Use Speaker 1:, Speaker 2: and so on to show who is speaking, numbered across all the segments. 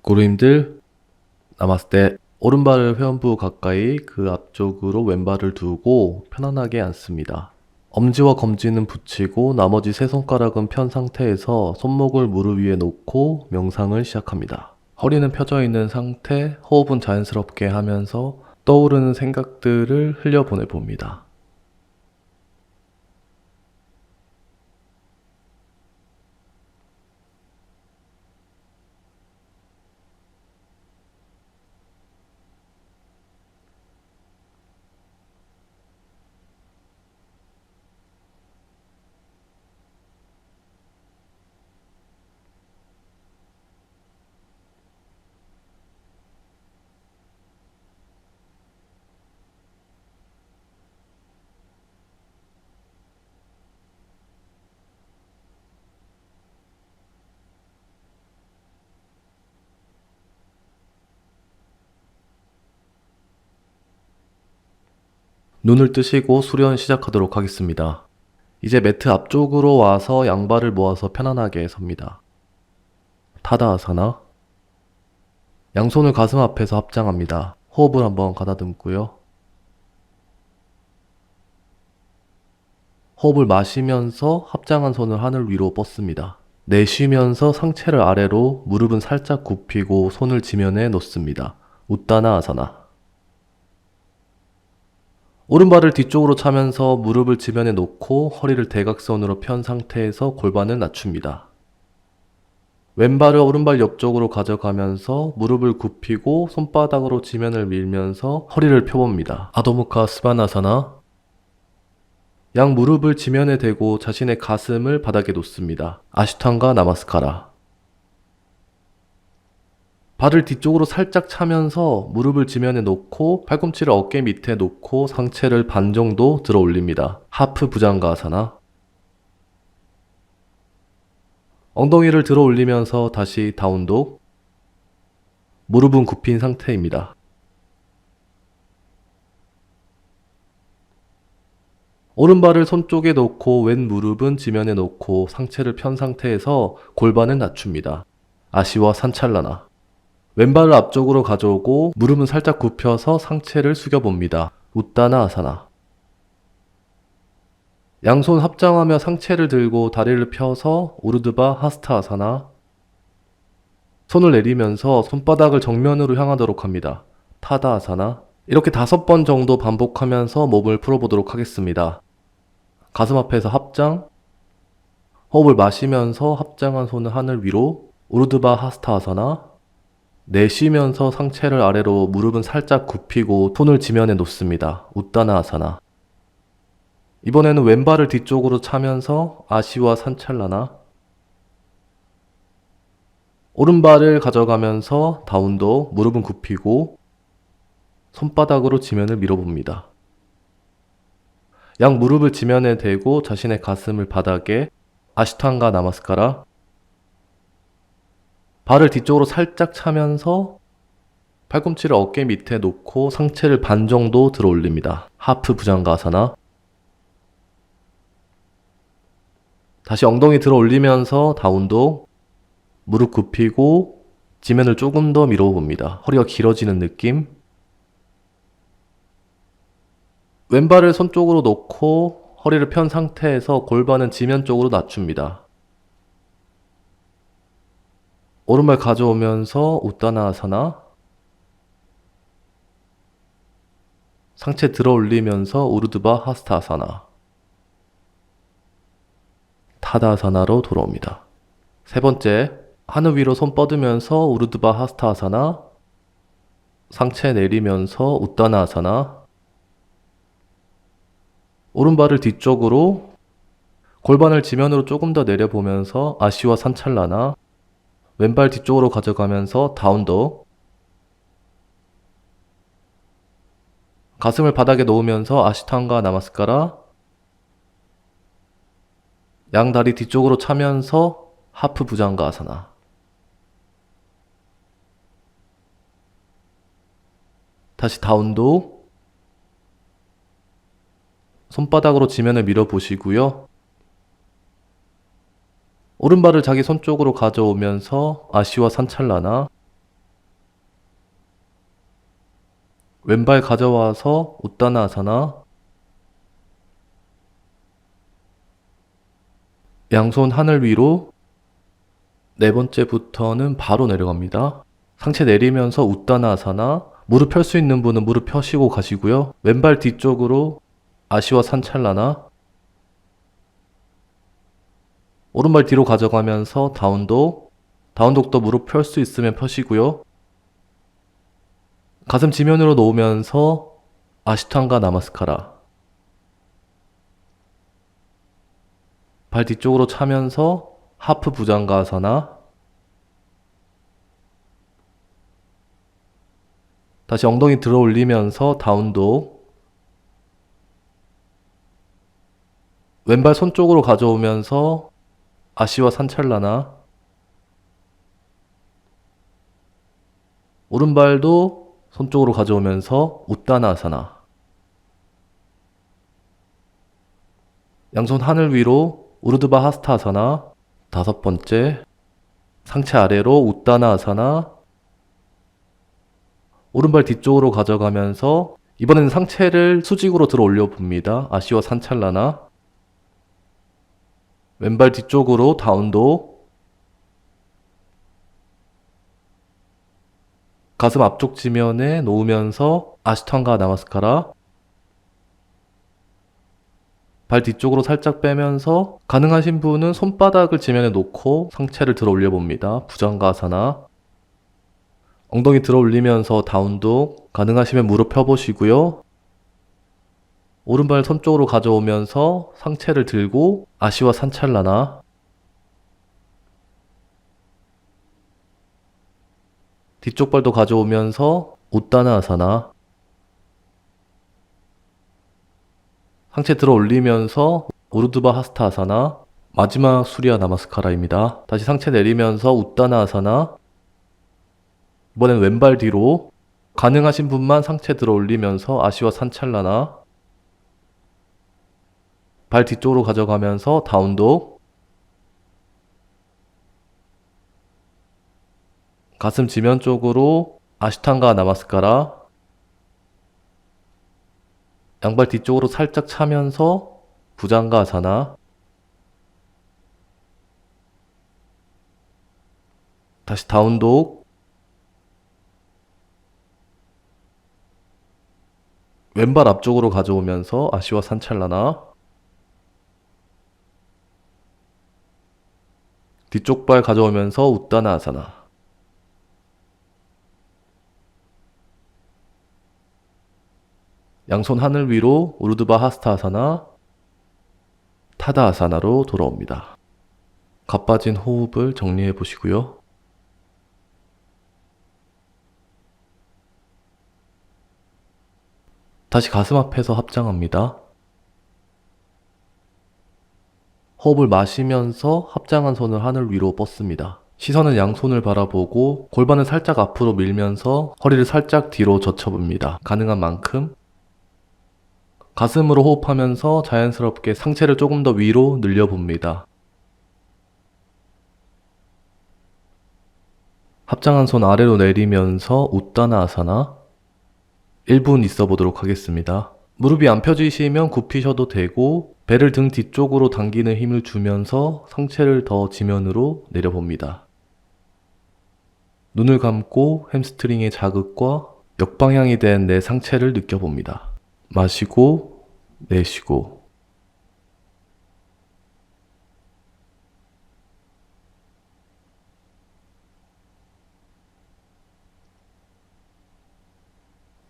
Speaker 1: 고르님들 나마스테. 오른발을 회원부 가까이 그 앞쪽으로 왼발을 두고 편안하게 앉습니다. 엄지와 검지는 붙이고 나머지 세 손가락은 편 상태에서 손목을 무릎 위에 놓고 명상을 시작합니다. 허리는 펴져 있는 상태, 호흡은 자연스럽게 하면서 떠오르는 생각들을 흘려보내 봅니다. 눈을 뜨시고 수련 시작하도록 하겠습니다. 이제 매트 앞쪽으로 와서 양발을 모아서 편안하게 섭니다. 타다아사나. 양손을 가슴 앞에서 합장합니다. 호흡을 한번 가다듬고요. 호흡을 마시면서 합장한 손을 하늘 위로 뻗습니다. 내쉬면서 상체를 아래로, 무릎은 살짝 굽히고 손을 지면에 놓습니다. 우따나 아사나. 오른발을 뒤쪽으로 차면서 무릎을 지면에 놓고 허리를 대각선으로 편 상태에서 골반을 낮춥니다. 왼발을 오른발 옆쪽으로 가져가면서 무릎을 굽히고 손바닥으로 지면을 밀면서 허리를 펴봅니다. 아도무카 스바나사나. 양 무릎을 지면에 대고 자신의 가슴을 바닥에 놓습니다. 아시탄가 나마스카라. 발을 뒤쪽으로 살짝 차면서 무릎을 지면에 놓고 팔꿈치를 어깨 밑에 놓고 상체를 반 정도 들어 올립니다. 하프 부장가아사나. 엉덩이를 들어 올리면서 다시 다운독. 무릎은 굽힌 상태입니다. 오른발을 손 쪽에 놓고 왼 무릎은 지면에 놓고 상체를 편 상태에서 골반을 낮춥니다. 아시와 산찰라나. 왼발을 앞쪽으로 가져오고 무릎은 살짝 굽혀서 상체를 숙여봅니다. 우따나 아사나. 양손 합장하며 상체를 들고 다리를 펴서 우르드바 하스타 아사나. 손을 내리면서 손바닥을 정면으로 향하도록 합니다. 타다 아사나. 이렇게 5번 정도 반복하면서 몸을 풀어보도록 하겠습니다. 가슴 앞에서 합장. 호흡을 마시면서 합장한 손을 하늘 위로. 우르드바 하스타 아사나. 내쉬면서 상체를 아래로, 무릎은 살짝 굽히고 손을 지면에 놓습니다. 우따나 아사나. 이번에는 왼발을 뒤쪽으로 차면서 아시와 산찰라나. 오른발을 가져가면서 다운독, 무릎은 굽히고 손바닥으로 지면을 밀어봅니다. 양 무릎을 지면에 대고 자신의 가슴을 바닥에. 아시탄가 나마스카라. 발을 뒤쪽으로 살짝 차면서 팔꿈치를 어깨 밑에 놓고 상체를 반 정도 들어 올립니다. 하프 부장가아사나. 다시 엉덩이 들어 올리면서 다운독. 무릎 굽히고 지면을 조금 더 밀어봅니다. 허리가 길어지는 느낌. 왼발을 손 쪽으로 놓고 허리를 편 상태에서 골반은 지면 쪽으로 낮춥니다. 오른발 가져오면서 우따나 아사나. 상체 들어 올리면서 우르드바 하스타 아사나. 타다 아사나로 돌아옵니다. 세 번째, 하늘 위로 손 뻗으면서 우르드바 하스타 아사나. 상체 내리면서 우따나 아사나. 오른발을 뒤쪽으로, 골반을 지면으로 조금 더 내려보면서 아시와 산찰라나. 왼발 뒤쪽으로 가져가면서 다운독. 가슴을 바닥에 놓으면서 아시탄가 나마스카라. 양 다리 뒤쪽으로 차면서 하프 부장가 아사나. 다시 다운독. 손바닥으로 지면을 밀어보시고요. 오른발을 자기 손 쪽으로 가져오면서 아시와 산찰라나. 왼발 가져와서 우따나아사나. 양손 하늘 위로. 네 번째부터는 바로 내려갑니다. 상체 내리면서 우따나아사나. 무릎 펼 수 있는 분은 무릎 펴시고 가시고요. 왼발 뒤쪽으로 아시와 산찰라나. 오른발 뒤로 가져가면서 다운독. 다운독도 무릎 펼 수 있으면 펴시고요. 가슴 지면으로 놓으면서 아시탄가 나마스카라. 발 뒤쪽으로 차면서 하프 부장가아사나. 다시 엉덩이 들어 올리면서 다운독. 왼발 손 쪽으로 가져오면서 아시와 산찰라나. 오른발도 손 쪽으로 가져오면서 우따나아사나. 양손 하늘 위로 우르드바 하스타아사나. 다섯 번째, 상체 아래로 우따나아사나. 오른발 뒤쪽으로 가져가면서 이번에는 상체를 수직으로 들어 올려 봅니다. 아시와 산찰라나. 왼발 뒤쪽으로 다운독. 가슴 앞쪽 지면에 놓으면서 아시탄가 나마스카라. 발 뒤쪽으로 살짝 빼면서 가능하신 분은 손바닥을 지면에 놓고 상체를 들어 올려 봅니다. 부장가아사나. 엉덩이 들어 올리면서 다운독. 가능하시면 무릎 펴보시고요. 오른발 손 쪽으로 가져오면서 상체를 들고 아시와 산찰라나. 뒤쪽 발도 가져오면서 우따나아사나. 상체 들어 올리면서 우르드바 하스타아사나. 마지막 수리아 나마스카라입니다. 다시 상체 내리면서 우따나아사나. 이번엔 왼발 뒤로. 가능하신 분만 상체 들어 올리면서 아시와 산찰라나. 발 뒤쪽으로 가져가면서 다운독. 가슴 지면 쪽으로 아시탄가 나마스카라. 양발 뒤쪽으로 살짝 차면서 부장가아사나. 다시 다운독. 왼발 앞쪽으로 가져오면서 아시와 산찰라나. 뒤쪽 발 가져오면서 우따나아사나. 양손 하늘 위로 우르드바 하스타아사나. 타다아사나로 돌아옵니다. 가빠진 호흡을 정리해 보시고요. 다시 가슴 앞에서 합장합니다. 호흡을 마시면서 합장한 손을 하늘 위로 뻗습니다. 시선은 양손을 바라보고 골반을 살짝 앞으로 밀면서 허리를 살짝 뒤로 젖혀봅니다. 가능한 만큼. 가슴으로 호흡하면서 자연스럽게 상체를 조금 더 위로 늘려봅니다. 합장한 손 아래로 내리면서 우따나아사나. 1분 있어 보도록 하겠습니다. 무릎이 안 펴지시면 굽히셔도 되고 배를 등 뒤쪽으로 당기는 힘을 주면서 상체를 더 지면으로 내려봅니다. 눈을 감고 햄스트링의 자극과 역방향이 된 내 상체를 느껴봅니다. 마시고 내쉬고.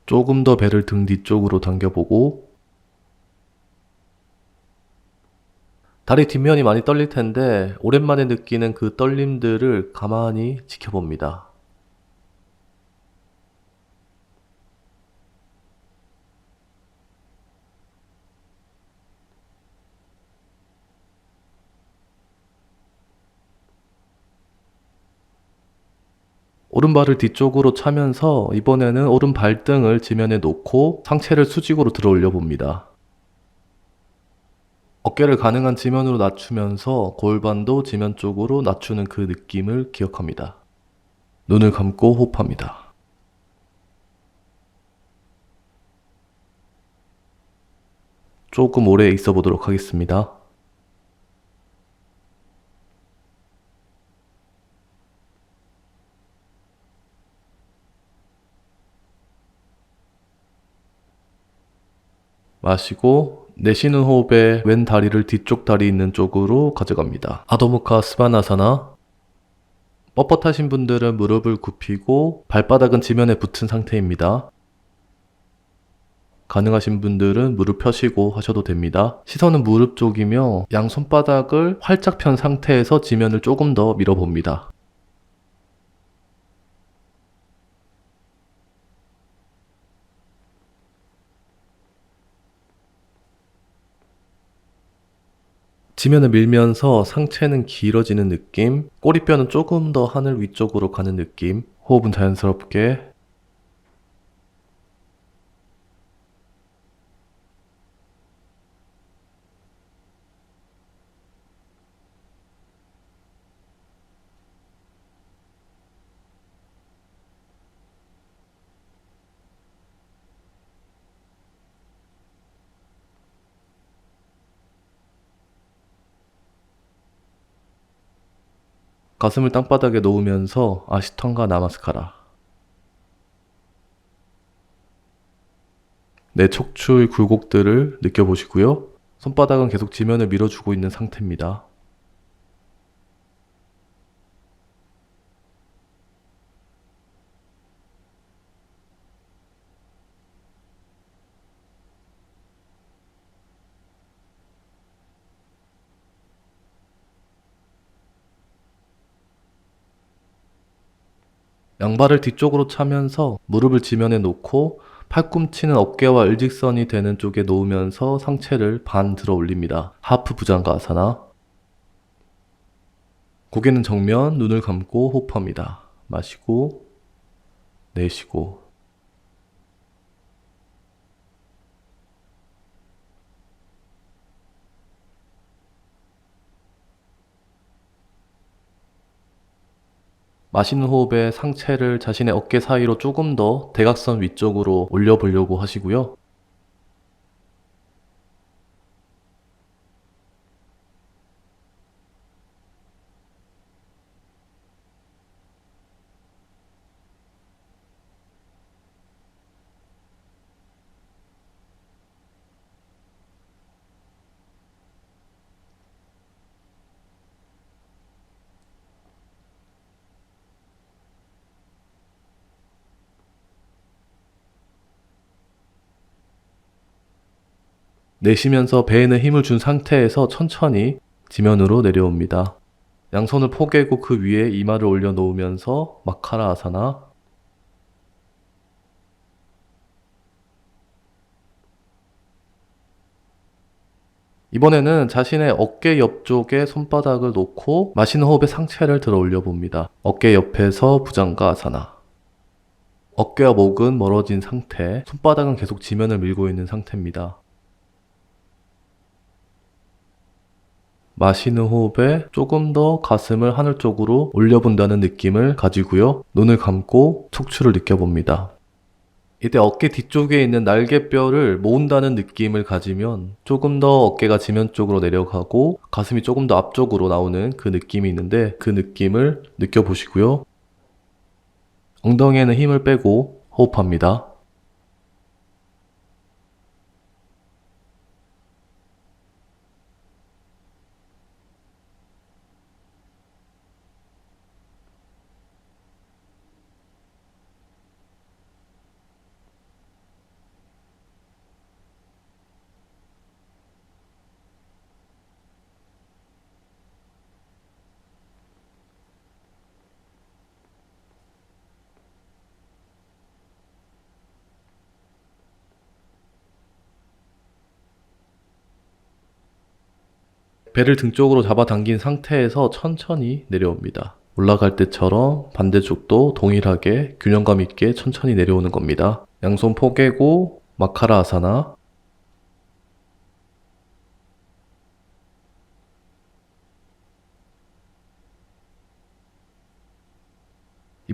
Speaker 1: 조금 더 배를 등 뒤쪽으로 당겨보고. 다리 뒷면이 많이 떨릴 텐데 오랜만에 느끼는 그 떨림들을 가만히 지켜봅니다. 오른발을 뒤쪽으로 차면서 이번에는 오른 발등을 지면에 놓고 상체를 수직으로 들어 올려 봅니다. 어깨를 가능한 지면으로 낮추면서 골반도 지면 쪽으로 낮추는 그 느낌을 기억합니다. 눈을 감고 호흡합니다. 조금 오래 있어 보도록 하겠습니다. 마시고 내쉬는 호흡에 왼 다리를 뒤쪽 다리 있는 쪽으로 가져갑니다. 아도무카 스바나사나. 뻣뻣하신 분들은 무릎을 굽히고 발바닥은 지면에 붙은 상태입니다. 가능하신 분들은 무릎 펴시고 하셔도 됩니다. 시선은 무릎 쪽이며 양 손바닥을 활짝 편 상태에서 지면을 조금 더 밀어봅니다. 지면을 밀면서 상체는 길어지는 느낌, 꼬리뼈는 조금 더 하늘 위쪽으로 가는 느낌, 호흡은 자연스럽게. 가슴을 땅바닥에 놓으면서 아시탄가 나마스카라. 내 척추의 굴곡들을 느껴보시고요. 손바닥은 계속 지면을 밀어주고 있는 상태입니다. 양발을 뒤쪽으로 차면서 무릎을 지면에 놓고 팔꿈치는 어깨와 일직선이 되는 쪽에 놓으면서 상체를 반 들어 올립니다. 하프 부장가 아사나. 고개는 정면, 눈을 감고 호흡합니다. 마시고, 내쉬고. 마시는 호흡에 상체를 자신의 어깨 사이로 조금 더 대각선 위쪽으로 올려보려고 하시고요. 내쉬면서 배에는 힘을 준 상태에서 천천히 지면으로 내려옵니다. 양손을 포개고 그 위에 이마를 올려놓으면서 마카라 아사나. 이번에는 자신의 어깨 옆쪽에 손바닥을 놓고 마시는 호흡에 상체를 들어 올려봅니다. 어깨 옆에서 부장가 아사나. 어깨와 목은 멀어진 상태, 손바닥은 계속 지면을 밀고 있는 상태입니다. 마시는 호흡에 조금 더 가슴을 하늘 쪽으로 올려본다는 느낌을 가지고요. 눈을 감고 척추를 느껴봅니다. 이때 어깨 뒤쪽에 있는 날개뼈를 모은다는 느낌을 가지면 조금 더 어깨가 지면 쪽으로 내려가고 가슴이 조금 더 앞쪽으로 나오는 그 느낌이 있는데 그 느낌을 느껴보시고요. 엉덩이에는 힘을 빼고 호흡합니다. 배를 등 쪽으로 잡아당긴 상태에서 천천히 내려옵니다. 올라갈 때처럼 반대쪽도 동일하게 균형감 있게 천천히 내려오는 겁니다. 양손 포개고 마카라 아사나.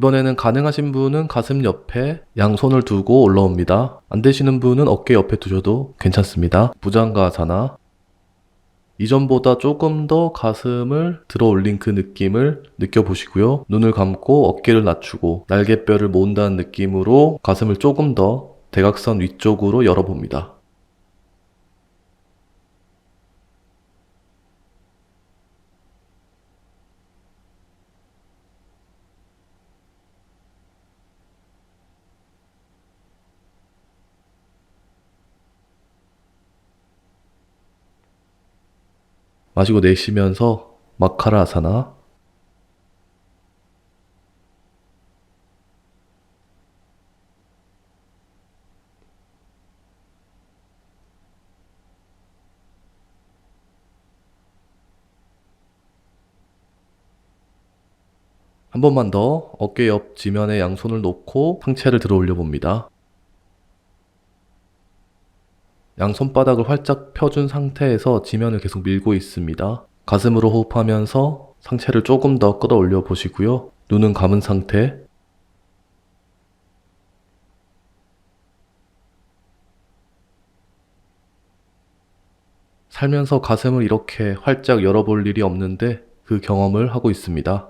Speaker 1: 이번에는 가능하신 분은 가슴 옆에 양손을 두고 올라옵니다. 안 되시는 분은 어깨 옆에 두셔도 괜찮습니다. 부장가사나. 이전보다 조금 더 가슴을 들어 올린 그 느낌을 느껴보시고요. 눈을 감고 어깨를 낮추고 날개뼈를 모은다는 느낌으로 가슴을 조금 더 대각선 위쪽으로 열어봅니다. 마시고 내쉬면서 마카라아사나. 한 번만 더 어깨 옆 지면에 양손을 놓고 상체를 들어 올려 봅니다. 양손바닥을 활짝 펴준 상태에서 지면을 계속 밀고 있습니다. 가슴으로 호흡하면서 상체를 조금 더 끌어올려 보시고요. 눈은 감은 상태. 살면서 가슴을 이렇게 활짝 열어볼 일이 없는데 그 경험을 하고 있습니다.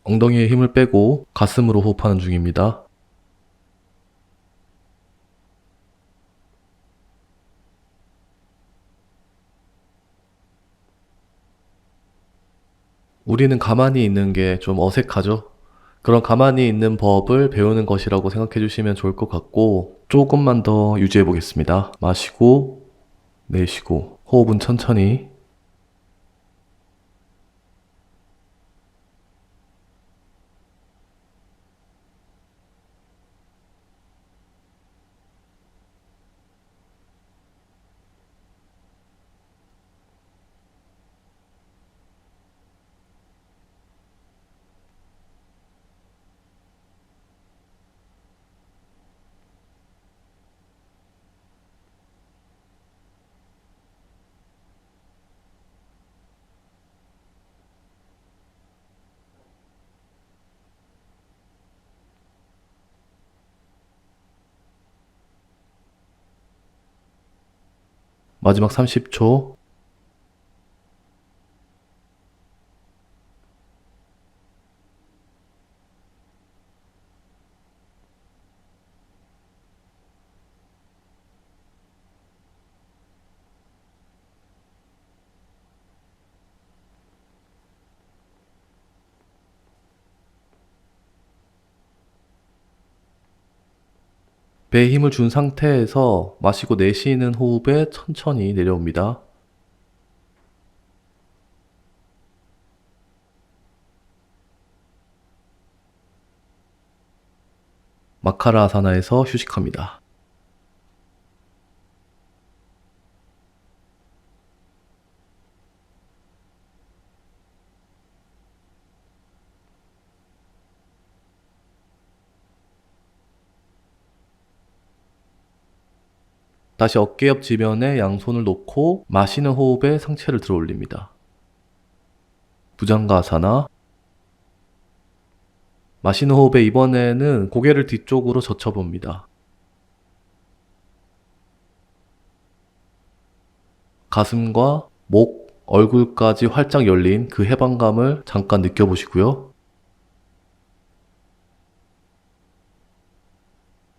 Speaker 1: 엉덩이에 힘을 빼고 가슴으로 호흡하는 중입니다. 우리는 가만히 있는 게 좀 어색하죠? 그런 가만히 있는 법을 배우는 것이라고 생각해 주시면 좋을 것 같고, 조금만 더 유지해 보겠습니다. 마시고 내쉬고 호흡은 천천히. 마지막 30초. 배에 힘을 준 상태에서 마시고 내쉬는 호흡에 천천히 내려옵니다. 마카라 아사나에서 휴식합니다. 다시 어깨 옆 지면에 양손을 놓고 마시는 호흡에 상체를 들어 올립니다. 부장가아사나. 마시는 호흡에 이번에는 고개를 뒤쪽으로 젖혀봅니다. 가슴과 목, 얼굴까지 활짝 열린 그 해방감을 잠깐 느껴보시고요.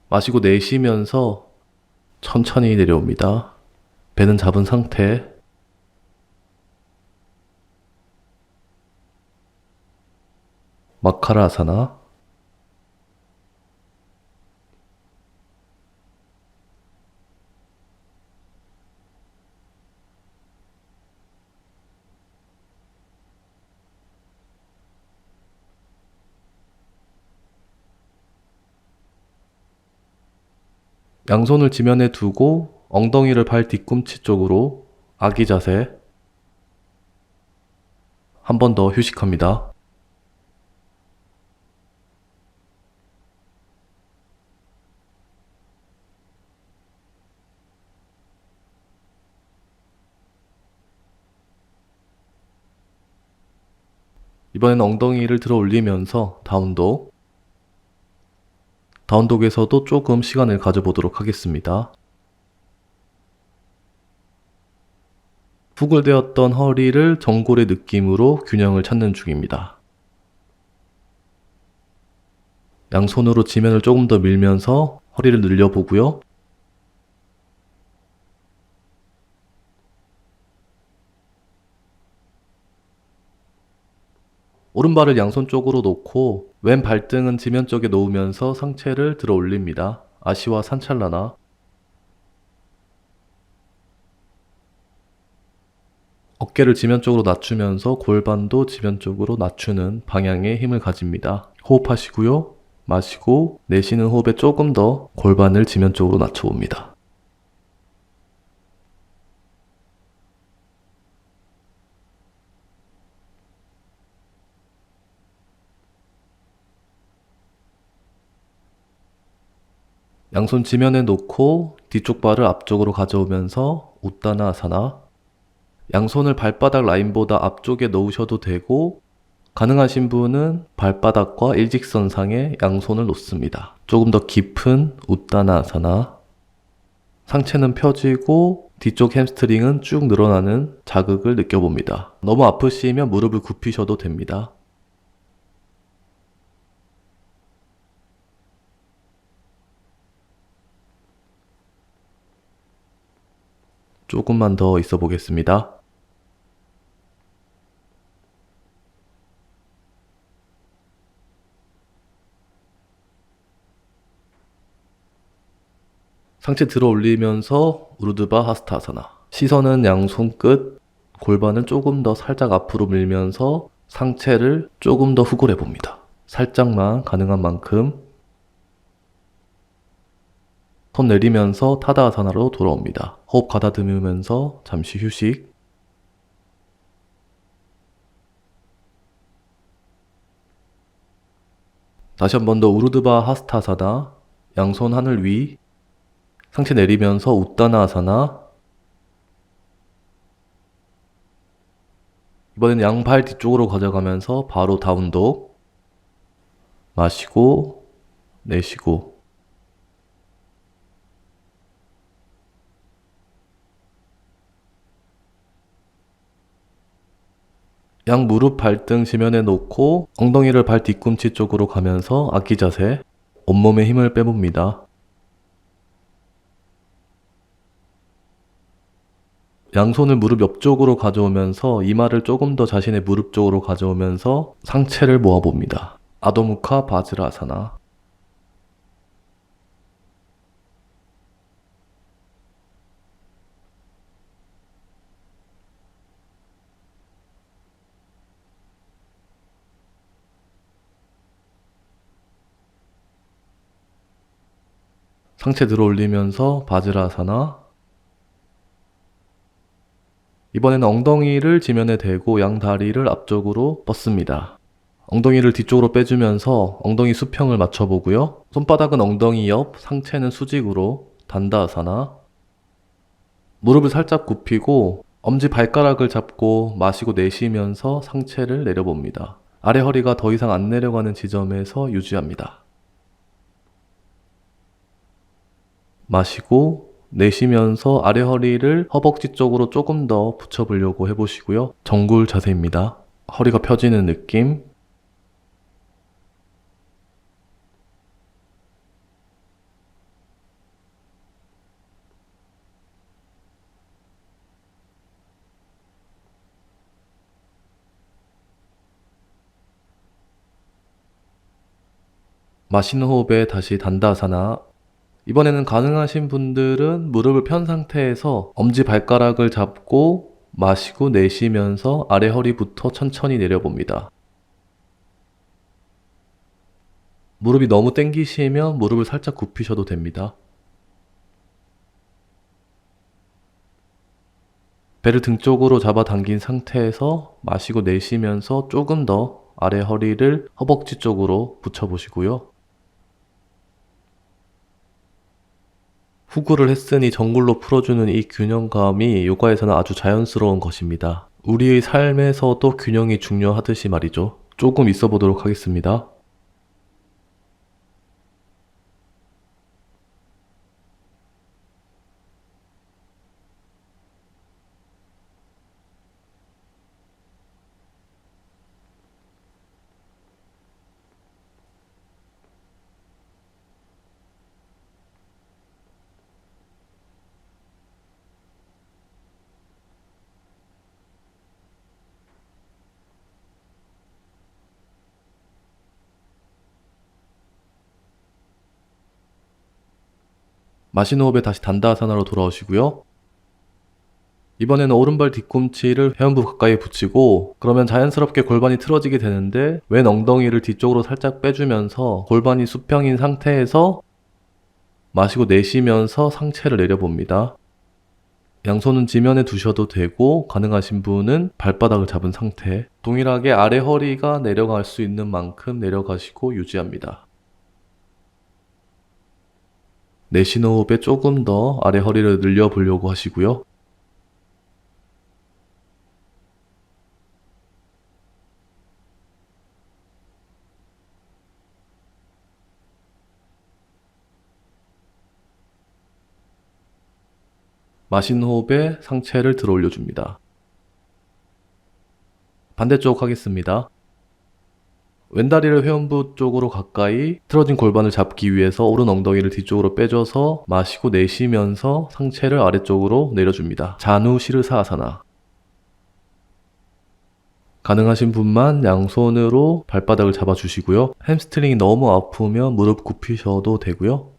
Speaker 1: 마시고 내쉬면서 천천히 내려옵니다. 배는 잡은 상태. 마카라 아사나. 양손을 지면에 두고 엉덩이를 발 뒤꿈치 쪽으로 아기 자세. 한 번 더 휴식합니다. 이번엔 엉덩이를 들어 올리면서 다운독. 다운독에서도 조금 시간을 가져보도록 하겠습니다. 후굴되었던 허리를 전골의 느낌으로 균형을 찾는 중입니다. 양손으로 지면을 조금 더 밀면서 허리를 늘려보고요. 오른발을 양손 쪽으로 놓고 왼 발등은 지면 쪽에 놓으면서 상체를 들어 올립니다. 아시와 산찰라나. 어깨를 지면 쪽으로 낮추면서 골반도 지면 쪽으로 낮추는 방향의 힘을 가집니다. 호흡하시고요. 마시고 내쉬는 호흡에 조금 더 골반을 지면 쪽으로 낮춰봅니다. 양손 지면에 놓고 뒤쪽 발을 앞쪽으로 가져오면서 우따나아사나. 양손을 발바닥 라인보다 앞쪽에 놓으셔도 되고 가능하신 분은 발바닥과 일직선상에 양손을 놓습니다. 조금 더 깊은 우따나아사나. 상체는 펴지고 뒤쪽 햄스트링은 쭉 늘어나는 자극을 느껴봅니다. 너무 아프시면 무릎을 굽히셔도 됩니다. 조금만 더 있어 보겠습니다. 상체 들어 올리면서 우르드바 하스타사나. 시선은 양손 끝, 골반을 조금 더 살짝 앞으로 밀면서 상체를 조금 더 후굴해 봅니다. 살짝만 가능한 만큼. 손 내리면서 타다아사나로 돌아옵니다. 호흡 가다듬으면서 잠시 휴식. 다시 한 번 더 우르드바 하스타사나. 양손 하늘 위. 상체 내리면서 우따나아사나. 이번에는 양발 뒤쪽으로 가져가면서 바로 다운독. 마시고 내쉬고. 양 무릎 발등 지면에 놓고 엉덩이를 발 뒤꿈치 쪽으로 가면서 아기 자세. 온몸에 힘을 빼봅니다. 양손을 무릎 옆쪽으로 가져오면서 이마를 조금 더 자신의 무릎 쪽으로 가져오면서 상체를 모아봅니다. 아도무카 바즈라아사나. 상체 들어 올리면서 바즈라아사나. 이번에는 엉덩이를 지면에 대고 양 다리를 앞쪽으로 뻗습니다. 엉덩이를 뒤쪽으로 빼주면서 엉덩이 수평을 맞춰보고요. 손바닥은 엉덩이 옆, 상체는 수직으로 단다아사나. 무릎을 살짝 굽히고 엄지 발가락을 잡고 마시고 내쉬면서 상체를 내려봅니다. 아래 허리가 더 이상 안 내려가는 지점에서 유지합니다. 마시고 내쉬면서 아래 허리를 허벅지 쪽으로 조금 더 붙여보려고 해보시고요. 정굴 자세입니다. 허리가 펴지는 느낌. 마시는 호흡에 다시 단다아사나. 이번에는 가능하신 분들은 무릎을 편 상태에서 엄지발가락을 잡고 마시고 내쉬면서 아래 허리부터 천천히 내려봅니다. 무릎이 너무 땡기시면 무릎을 살짝 굽히셔도 됩니다. 배를 등 쪽으로 잡아당긴 상태에서 마시고 내쉬면서 조금 더 아래 허리를 허벅지 쪽으로 붙여보시고요. 후구를 했으니 정굴로 풀어주는 이 균형감이 요가에서는 아주 자연스러운 것입니다. 우리의 삶에서도 균형이 중요하듯이 말이죠. 조금 있어 보도록 하겠습니다. 마신 호흡에 다시 단다아사나로 돌아오시고요. 이번에는 오른발 뒤꿈치를 회원부 가까이 붙이고, 그러면 자연스럽게 골반이 틀어지게 되는데 왼 엉덩이를 뒤쪽으로 살짝 빼주면서 골반이 수평인 상태에서 마시고 내쉬면서 상체를 내려봅니다. 양손은 지면에 두셔도 되고, 가능하신 분은 발바닥을 잡은 상태, 동일하게 아래 허리가 내려갈 수 있는 만큼 내려가시고 유지합니다. 내쉬는 호흡에 조금 더 아래 허리를 늘려보려고 하시고요. 마신 호흡에 상체를 들어 올려줍니다. 반대쪽 하겠습니다. 왼다리를 회원부 쪽으로 가까이 틀어진 골반을 잡기 위해서 오른 엉덩이를 뒤쪽으로 빼줘서 마시고 내쉬면서 상체를 아래쪽으로 내려줍니다. 자누 시르사아사나. 가능하신 분만 양손으로 발바닥을 잡아주시고요. 햄스트링이 너무 아프면 무릎 굽히셔도 되고요.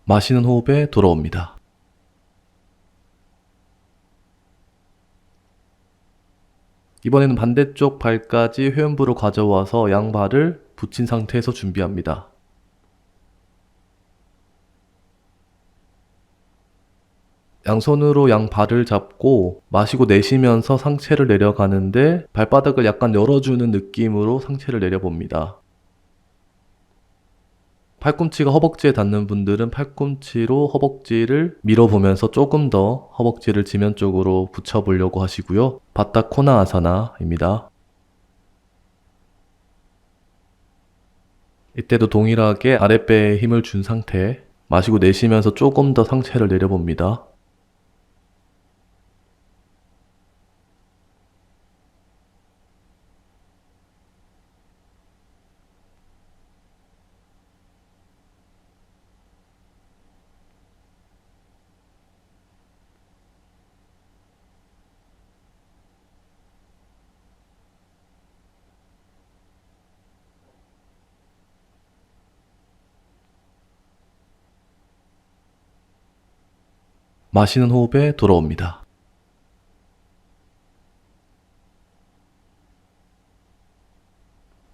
Speaker 1: 마시는 호흡에 돌아옵니다. 이번에는 반대쪽 발까지 회원부로 가져와서 양발을 붙인 상태에서 준비합니다. 양손으로 양발을 잡고 마시고 내쉬면서 상체를 내려가는데 발바닥을 약간 열어주는 느낌으로 상체를 내려봅니다. 팔꿈치가 허벅지에 닿는 분들은 팔꿈치로 허벅지를 밀어보면서 조금 더 허벅지를 지면 쪽으로 붙여보려고 하시고요. 바타 코나 아사나입니다. 이때도 동일하게 아랫배에 힘을 준 상태, 마시고 내쉬면서 조금 더 상체를 내려봅니다. 마시는 호흡에 돌아옵니다.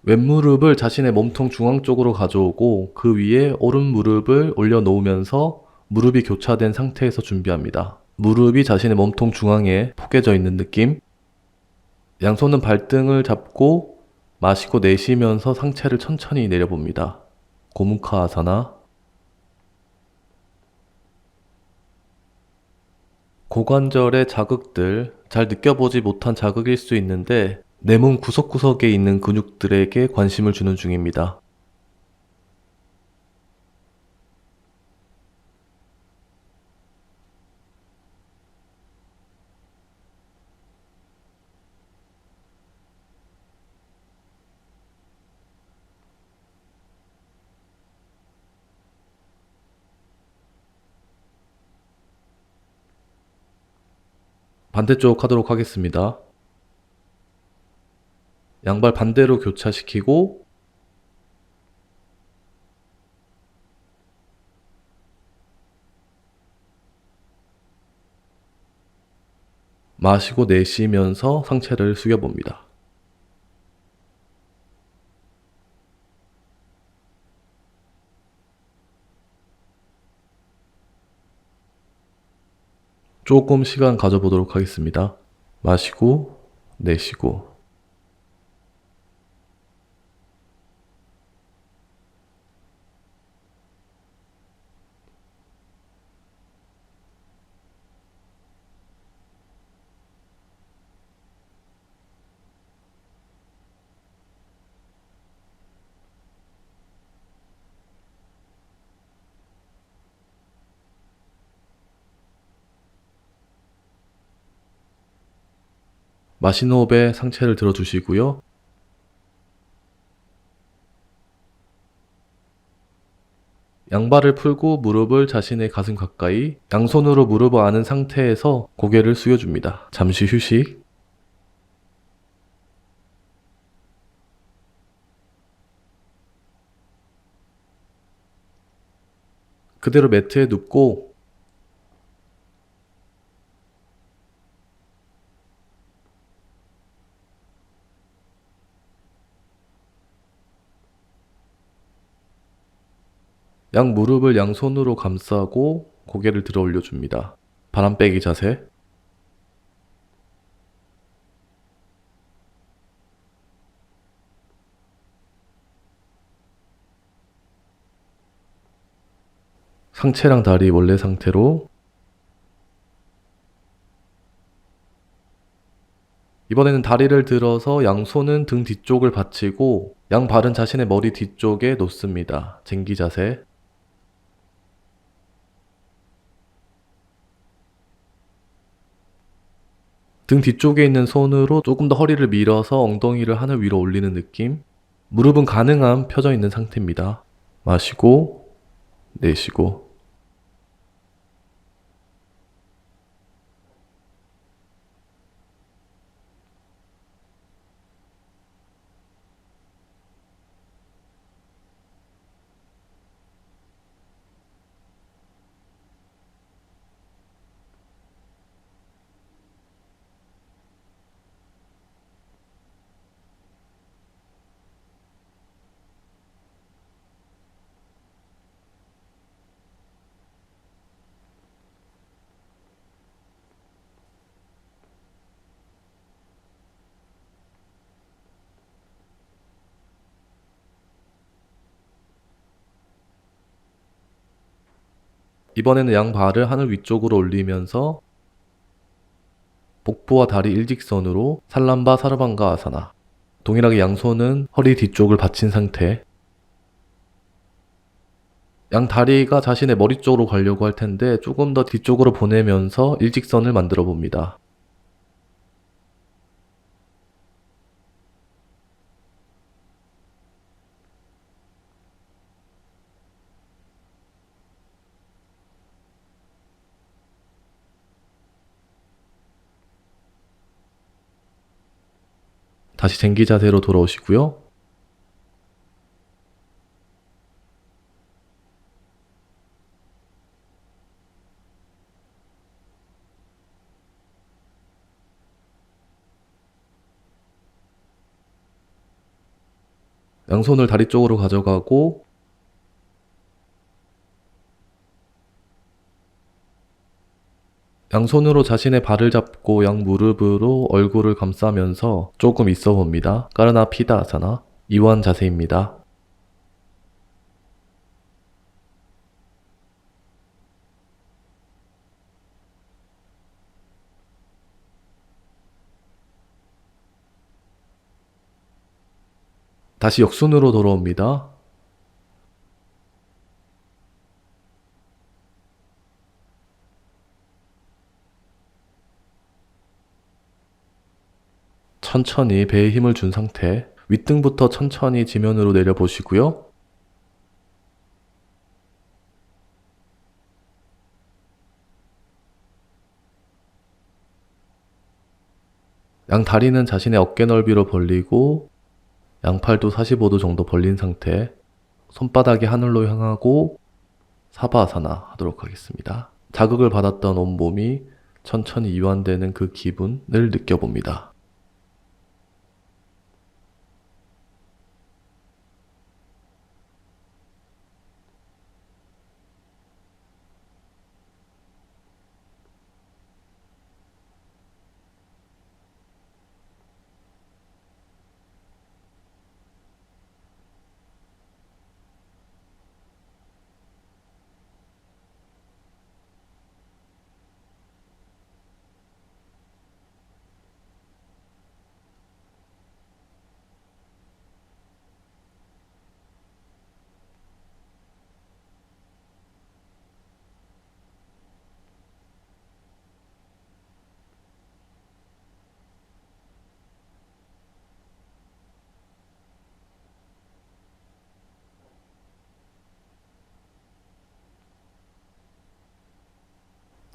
Speaker 1: 왼무릎을 자신의 몸통 중앙 쪽으로 가져오고 그 위에 오른 무릎을 올려놓으면서 무릎이 교차된 상태에서 준비합니다. 무릎이 자신의 몸통 중앙에 포개져 있는 느낌. 양손은 발등을 잡고 마시고 내쉬면서 상체를 천천히 내려봅니다. 고무카 아사나. 고관절의 자극들, 잘 느껴보지 못한 자극일 수 있는데 내 몸 구석구석에 있는 근육들에게 관심을 주는 중입니다. 반대쪽 하도록 하겠습니다. 양발 반대로 교차시키고 마시고 내쉬면서 상체를 숙여봅니다. 조금 시간 가져보도록 하겠습니다. 마시고 내쉬고. 마신 호흡에 상체를 들어주시고요. 양발을 풀고 무릎을 자신의 가슴 가까이, 양손으로 무릎을 안은 상태에서 고개를 숙여줍니다. 잠시 휴식. 그대로 매트에 눕고 양 무릎을 양손으로 감싸고 고개를 들어 올려줍니다. 바람 빼기 자세. 상체랑 다리 원래 상태로. 이번에는 다리를 들어서 양손은 등 뒤쪽을 받치고 양발은 자신의 머리 뒤쪽에 놓습니다. 쟁기 자세. 등 뒤쪽에 있는 손으로 조금 더 허리를 밀어서 엉덩이를 하늘 위로 올리는 느낌. 무릎은 가능한 펴져 있는 상태입니다. 마시고 내쉬고. 이번에는 양발을 하늘 위쪽으로 올리면서 복부와 다리 일직선으로 살람바 사르방가 아사나. 동일하게 양손은 허리 뒤쪽을 받친 상태. 양 다리가 자신의 머리 쪽으로 가려고 할 텐데 조금 더 뒤쪽으로 보내면서 일직선을 만들어 봅니다. 다시 쟁기 자세로 돌아오시고요. 양손을 다리 쪽으로 가져가고 양손으로 자신의 발을 잡고 양 무릎으로 얼굴을 감싸면서 조금 있어 봅니다. 까르나 피다 아사나. 이완 자세입니다. 다시 역순으로 돌아옵니다. 천천히 배에 힘을 준 상태. 윗등부터 천천히 지면으로 내려보시고요. 양 다리는 자신의 어깨 넓이로 벌리고 양팔도 45도 정도 벌린 상태. 손바닥이 하늘로 향하고 사바아사나 하도록 하겠습니다. 자극을 받았던 온몸이 천천히 이완되는 그 기분을 느껴봅니다.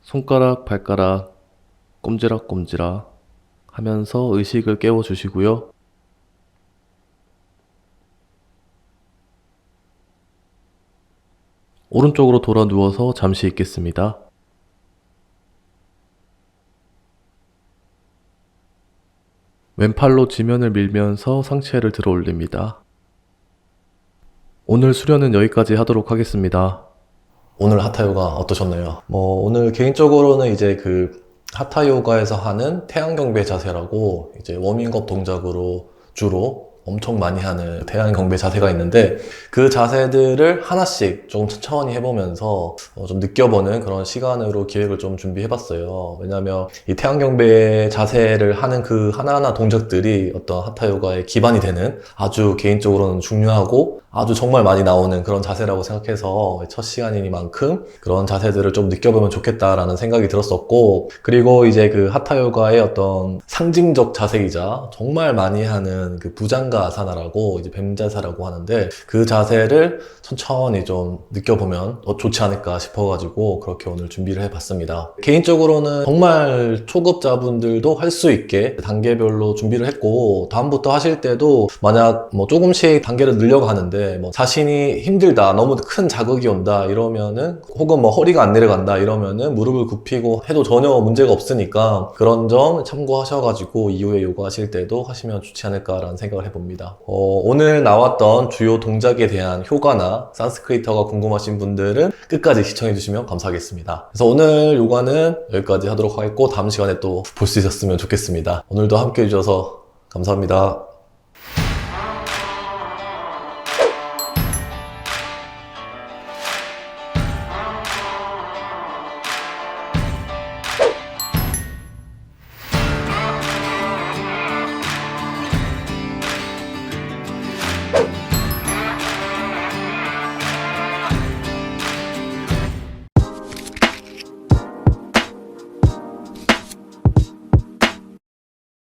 Speaker 1: 손가락, 발가락 꼼지락꼼지락 하면서 의식을 깨워주시고요. 오른쪽으로 돌아 누워서 잠시 있겠습니다. 왼팔로 지면을 밀면서 상체를 들어 올립니다. 오늘 수련은 여기까지 하도록 하겠습니다.
Speaker 2: 오늘 하타요가 어떠셨나요? 오늘 개인적으로는 이제 하타요가에서 하는 태양경배 자세라고 이제 워밍업 동작으로 주로 엄청 많이 하는 태양경배 자세가 있는데 그 자세들을 하나씩 좀 천천히 해보면서 좀 느껴보는 그런 시간으로 기획을 좀 준비해봤어요. 왜냐면 이 태양경배 자세를 하는 그 하나하나 동작들이 어떤 하타요가의 기반이 되는 아주 개인적으로는 중요하고 아주 정말 많이 나오는 그런 자세라고 생각해서 첫 시간이니만큼 그런 자세들을 좀 느껴보면 좋겠다라는 생각이 들었었고, 그리고 이제 그 하타요가의 어떤 상징적 자세이자 정말 많이 하는 그 부장가 아사나라고 이제 뱀자세라고 하는데 그 자세를 천천히 좀 느껴보면 좋지 않을까 싶어가지고 그렇게 오늘 준비를 해봤습니다. 개인적으로는 정말 초급자분들도 할 수 있게 단계별로 준비를 했고, 다음부터 하실 때도 만약 조금씩 단계를 늘려가는데 자신이 힘들다, 너무 큰 자극이 온다 이러면은, 혹은 허리가 안 내려간다 이러면은 무릎을 굽히고 해도 전혀 문제가 없으니까 그런 점 참고하셔가지고 이후에 요가 하실 때도 하시면 좋지 않을까라는 생각을 해봅니다. 오늘 나왔던 주요 동작에 대한 효과나 산스크리트어가 궁금하신 분들은 끝까지 시청해주시면 감사하겠습니다. 그래서 오늘 요가는 여기까지 하도록 하겠고, 다음 시간에 또 볼 수 있었으면 좋겠습니다. 오늘도 함께 해주셔서 감사합니다.